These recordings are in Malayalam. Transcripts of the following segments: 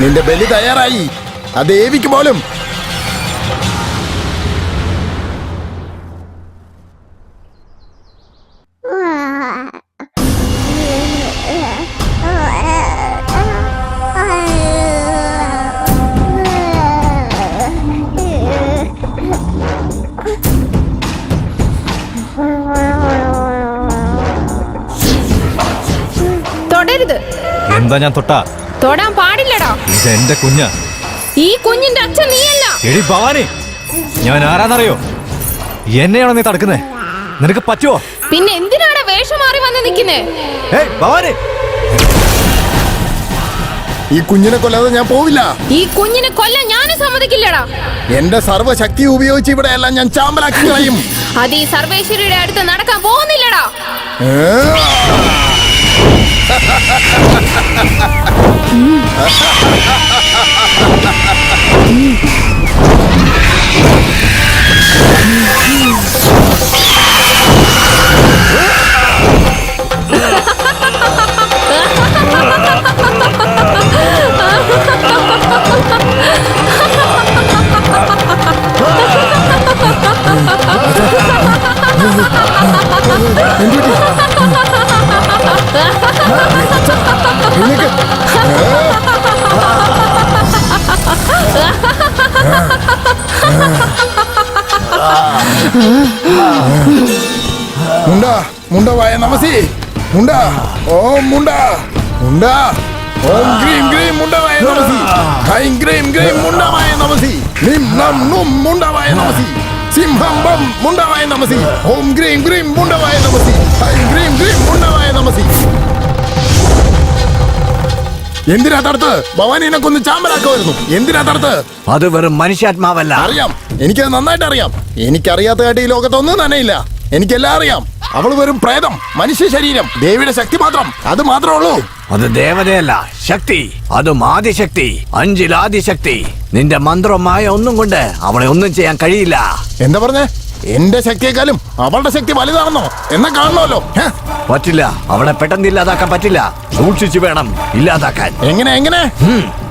നിന്റെ ബലി തയ്യാറായി. ആ ദേവിക്ക് പോലും തൊടരുത്. എന്താ ഞാൻ തൊട്ടാ? തൊടാൻ പാടില്ലടാ. ഇത് എന്റെ കുഞ്ഞാ. ഈ കുഞ്ഞിന്റെ അച്ഛൻ നീയല്ല. എടി ഭവാനി, ഞാൻ ആരാന്നറിയോ? എന്നെയാണോ നീ തടുക്കുന്നേ? നിനക്ക് പറ്റുമോ? പിന്നെ എന്തിനാണ് വേഷം മാറി വന്ന് നിൽക്കുന്നേ? ഭവാനി, ഈ കുഞ്ഞിനെ കൊല്ലാതെ ഞാൻ പോവില്ല. ഈ കുഞ്ഞിനെ കൊല്ലാൻ ഞാനും സമ്മതിക്കില്ലടാ. എന്റെ സർവ്വശക്തി ഉപയോഗിച്ച് ഇവിടെ എല്ലാം ഞാൻ ചാമ്പലാക്കി കളയും. അത് ഈ സർവേശ്വരിയുടെ അടുത്ത് നടക്കാൻ പോകുന്നില്ലടാ. മുണ്ട മുണ്ട വായ നമസി. മുണ്ട ഓം മുണ്ട മുണ്ട ഓം ഗ്രീം ഗ്രീം മുണ്ടവായ നമസി. ഹൈം ഗ്രീം ഗ്രീം മുണ്ടവായ നമസി. നിം നം നും മുണ്ടവായ നമസി. സിംഹം ബം മുണ്ടവായ നമസി. ഓം ഗ്രീം ഗ്രീം മുണ്ടവായ നമസി. ഹൈം ഗ്രീം ഗ്രീം മുണ്ടവായ നമസി. എന്തിനാ തടുത്ത്? ഭവാനിനെ കൊന്ന് ചാമ്പലാക്കുമായിരുന്നു. എന്തിനാ തടുത്ത്? അത് വെറും മനുഷ്യാത്മാവല്ല. അറിയാം, എനിക്കത് നന്നായിട്ട് അറിയാം. എനിക്കറിയാത്തതായിട്ട് ഈ ലോകത്തൊന്നും തന്നെ ഇല്ല. എനിക്കെല്ലാം അറിയാം. അവൾ വെറും പ്രേതം, മനുഷ്യ ശരീരം, ദേവിയുടെ ശക്തി മാത്രം. അത് മാത്രമേ ഉള്ളൂ. അത് ദേവതയല്ല, ശക്തി. അതും ആദിശക്തി, അഞ്ചിലാദിശക്തി. നിന്റെ മന്ത്രമായ ഒന്നും കൊണ്ട് അവളെ ഒന്നും ചെയ്യാൻ കഴിയില്ല. എന്താ പറഞ്ഞേ? എന്റെ ശക്തിയെക്കാളും അവളുടെ ശക്തി വലുതാണെന്നോ? എന്നാ കാണണമല്ലോ. പറ്റില്ല, അവളെ പെട്ടെന്ന് ഇല്ലാതാക്കാൻ പറ്റില്ല. സൂക്ഷിച്ചു വേണം ഇല്ലാതാക്കാൻ. എങ്ങനെ?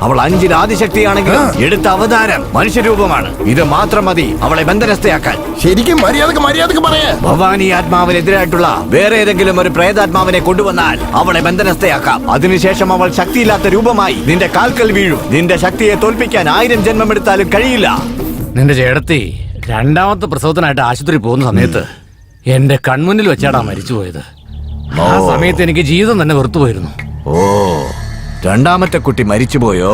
അവൾ അഞ്ചിലാദിശക്തിയാണെങ്കിലും എടുത്ത അവതാരം മനുഷ്യരൂപമാണ്. ഇത് മാത്രം മതി അവളെ ബന്ധനസ്ഥയാക്കാൻ. ശരിക്കും മര്യാദക്ക് പറയേ. ഭവാനി ആത്മാവിനെതിരായിട്ടുള്ള വേറെ ഏതെങ്കിലും ഒരു പ്രേതാത്മാവിനെ കൊണ്ടുവന്നാൽ അവളെ ബന്ധനസ്ഥയാക്കാം. അതിനുശേഷം അവൾ ശക്തിയില്ലാത്ത രൂപമായി നിന്റെ കാൽക്കൽ വീഴും. നിന്റെ ശക്തിയെ തോൽപ്പിക്കാൻ 1000 ജന്മമെടുത്താലും കഴിയില്ല. നിന്റെ ചേടത്തി രണ്ടാമത്തെ പ്രസവത്തിനായിട്ട് ആശുപത്രി പോകുന്ന സമയത്ത് എന്റെ കൺമുന്നിൽ വെച്ചാടാ മരിച്ചുപോയത്. ആ സമയത്ത് എനിക്ക് ജീവിതം തന്നെ വെറുത്തുപോയിരുന്നു. ഓ, രണ്ടാമത്തെ കുട്ടി മരിച്ചുപോയോ?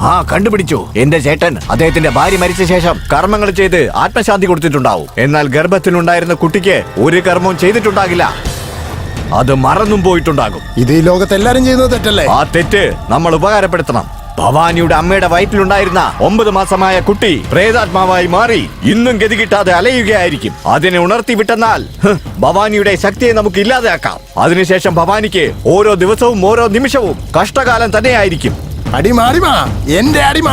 ആ, കണ്ടുപിടിച്ചു. എന്റെ ചേട്ടൻ അദ്ദേഹത്തിന്റെ ഭാര്യ മരിച്ച ശേഷം കർമ്മങ്ങൾ ചെയ്ത് ആത്മശാന്തി കൊടുത്തിട്ടുണ്ടാവും. എന്നാൽ ഗർഭത്തിലുണ്ടായിരുന്ന കുട്ടിക്ക് ഒരു കർമ്മവും ചെയ്തിട്ടുണ്ടാകില്ല. അത് മറന്നും പോയിട്ടുണ്ടാകും. ഇത് ഈ ലോകത്ത് എല്ലാരും ചെയ്യുന്നത് തെറ്റല്ലേ? ആ തെറ്റ് നമ്മൾ ഉപകാരപ്പെടുത്തണം. ഭവാനിയുടെ അമ്മയുടെ വയറ്റിലുണ്ടായിരുന്ന 9 മാസമായ കുട്ടി പ്രേതാത്മാവായി മാറി ഇന്നും ഗതി കിട്ടാതെ അലയുകയായിരിക്കും. അതിനെ ഉണർത്തി വിട്ടെന്നാൽ ഭവാനിയുടെ ശക്തിയെ നമുക്ക് ഇല്ലാതെയാക്കാം. അതിനുശേഷം ഭവാനിക്ക് ഓരോ ദിവസവും ഓരോ നിമിഷവും കഷ്ടകാലം തന്നെയായിരിക്കും. അടിമ അടിമ എന്റെ അടിമ.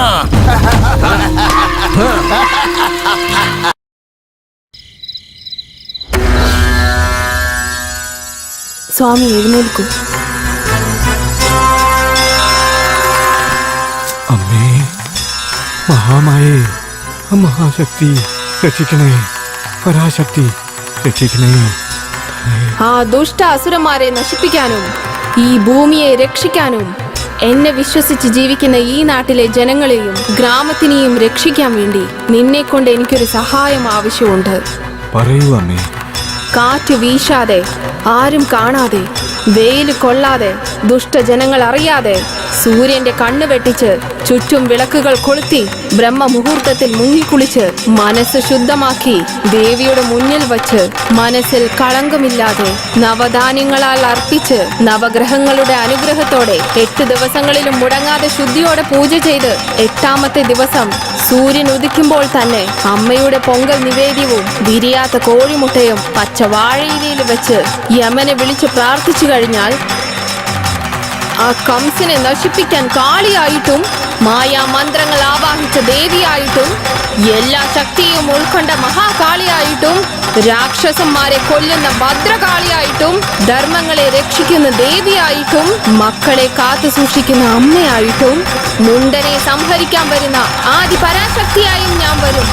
സ്വാമി എഴുന്നേൽക്കൂ. അമ്മേ, മഹാമായേ, മഹാശക്തി രക്ഷിക്കണേ, പരാശക്തി രക്ഷിക്കണേ. ആ ദുഷ്ട അസുരന്മാരെ നശിപ്പിക്കാനും ഈ ഭൂമിയെ രക്ഷിക്കാനും എന്നെ വിശ്വസിച്ച് ജീവിക്കുന്ന ഈ നാട്ടിലെ ജനങ്ങളെയും ഗ്രാമത്തിനെയും രക്ഷിക്കാൻ വേണ്ടി നിന്നെ കൊണ്ട് എനിക്കൊരു സഹായം ആവശ്യമുണ്ട്. പറയൂ അമ്മേ. കാറ്റ് വീശാതെ, ആരും കാണാതെ, വെയില് കൊള്ളാതെ, ദുഷ്ടജനങ്ങൾ അറിയാതെ സൂര്യന്റെ കണ്ണ് വെട്ടിച്ച് ചുറ്റും വിളക്കുകൾ കൊളുത്തി ബ്രഹ്മമുഹൂർത്തത്തിൽ മുങ്ങിക്കുളിച്ച് മനസ്സ് ശുദ്ധമാക്കി ദേവിയുടെ മുന്നിൽ വച്ച് മനസ്സിൽ കളങ്കമില്ലാതെ നവധാന്യങ്ങളാൽ അർപ്പിച്ച് നവഗ്രഹങ്ങളുടെ അനുഗ്രഹത്തോടെ 8 ദിവസങ്ങളിലും മുടങ്ങാതെ ശുദ്ധിയോടെ പൂജ ചെയ്ത് 8ാമത്തെ ദിവസം സൂര്യൻ ഉദിക്കുമ്പോൾ തന്നെ അമ്മയുടെ പൊങ്കൽ നിവേദ്യവും വിരിയാത്ത കോഴിമുട്ടയും പച്ച വാഴയിലയിൽ വെച്ച് യമനെ വിളിച്ച് പ്രാർത്ഥിച്ചു കഴിഞ്ഞാൽ ആ കംസനെ നശിപ്പിക്കാൻ കാളിയായിട്ടും മായാമന്ത്രങ്ങൾ ആവാഹിച്ച ദേവിയായിട്ടും എല്ലാ ശക്തിയും ഉൾക്കൊണ്ട മഹാകാളിയായിട്ടും രാക്ഷസന്മാരെ കൊല്ലുന്ന ഭദ്രകാളിയായിട്ടും ധർമ്മങ്ങളെ രക്ഷിക്കുന്ന ദേവിയായിട്ടും മക്കളെ കാത്തു സൂക്ഷിക്കുന്ന അമ്മയായിട്ടും മുണ്ടനെ സംഹരിക്കാൻ വരുന്ന ആദി പരാശക്തിയായും ഞാൻ വരും.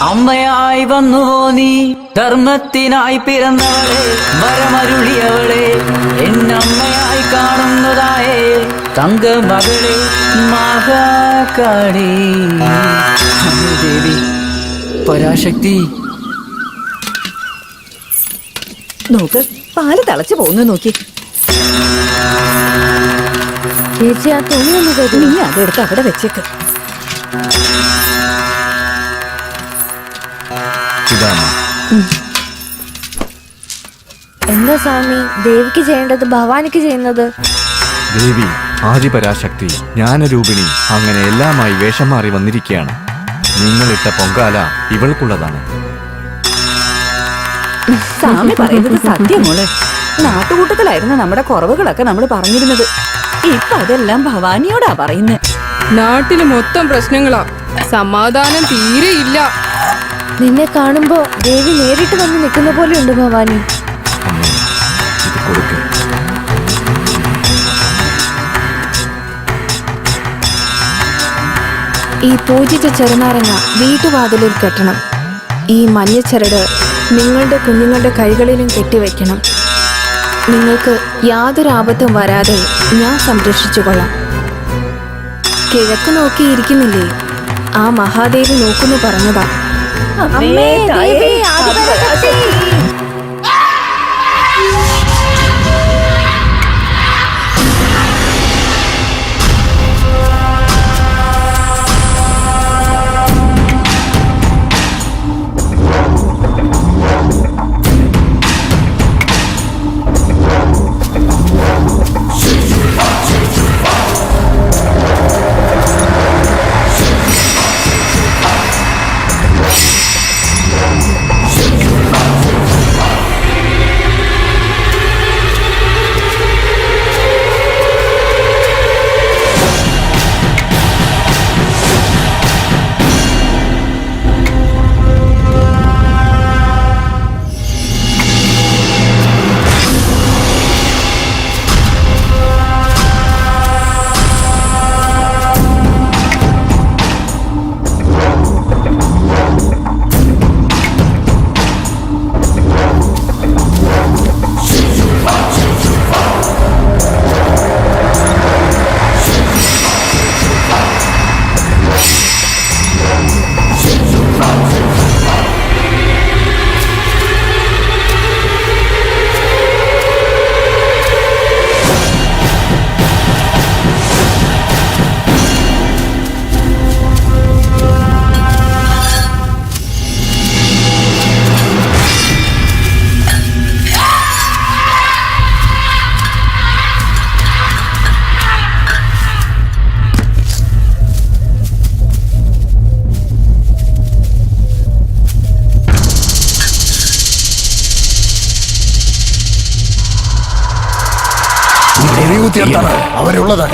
അമ്മയായി വന്നുവോ നീ, ധർമ്മത്തിനായി പിറന്നവളെ, വരമരുളിയവളെ, എന്നമ്മയായി കാണുന്നതായേ തങ്കമകളെ മഹാകാളി ദേവി പരാശക്തി. നോക്ക്, പാല് തിളച്ചു പോകുന്നു നോക്കി. ചേച്ചി ആ തുണി ഒന്ന് കരുതി, നീ അതെടുത്ത് അവിടെ വെച്ചേക്ക്. എന്താ സ്വാമി ദേവിക്ക് ചെയ്യേണ്ടത് ഭവാനിക്ക് ചെയ്യുന്നത്? ദേവി ആദിപരാശക്തി ജ്ഞാനരൂപിണി അങ്ങനെ എല്ലാമായി വേഷം മാറി വന്നിരിക്കുകയാണ്. നിങ്ങളിട്ട പൊങ്കാല ഇവൾക്കുള്ളതാണ്. സ്വാമി പറയുന്നത് സത്യമോളെ. നാട്ടുകൂട്ടത്തിലായിരുന്നു നമ്മുടെ കുറവുകളൊക്കെ നമ്മൾ പറഞ്ഞിരുന്നത്. ഇപ്പൊ അതെല്ലാം ഭവാനിയോടാ പറയുന്നേ. നാട്ടില് മൊത്തം പ്രശ്നങ്ങളാ, സമാധാനം തീരെയില്ല. നിന്നെ കാണുമ്പോ ദേവി നേരിട്ട് വന്ന് നിൽക്കുന്ന പോലെയുണ്ട് ഭവാനി. അമ്മേ, ഇത് കൊടുക്ക്. ഈ പൂജിച്ച ചെറുനാരങ്ങ വീട്ടുവാതിലിൽ കെട്ടണം. ഈ മഞ്ഞച്ചരട് നിങ്ങളുടെ കുഞ്ഞുങ്ങളുടെ കൈകളിലും കെട്ടിവെക്കണം. നിങ്ങൾക്ക് യാതൊരു ആപത്തും വരാതെ ഞാൻ സംരക്ഷിച്ചു കൊള്ളാം. കിഴക്ക് നോക്കിയിരിക്കുന്നില്ലേ, ആ മഹാദേവി നോക്കുന്നു പറഞ്ഞതാ. അമ്മേ, ദേവി, ആദിപരാശക്തി. കുത്തിയെത്താണ് അവരുള്ളത്.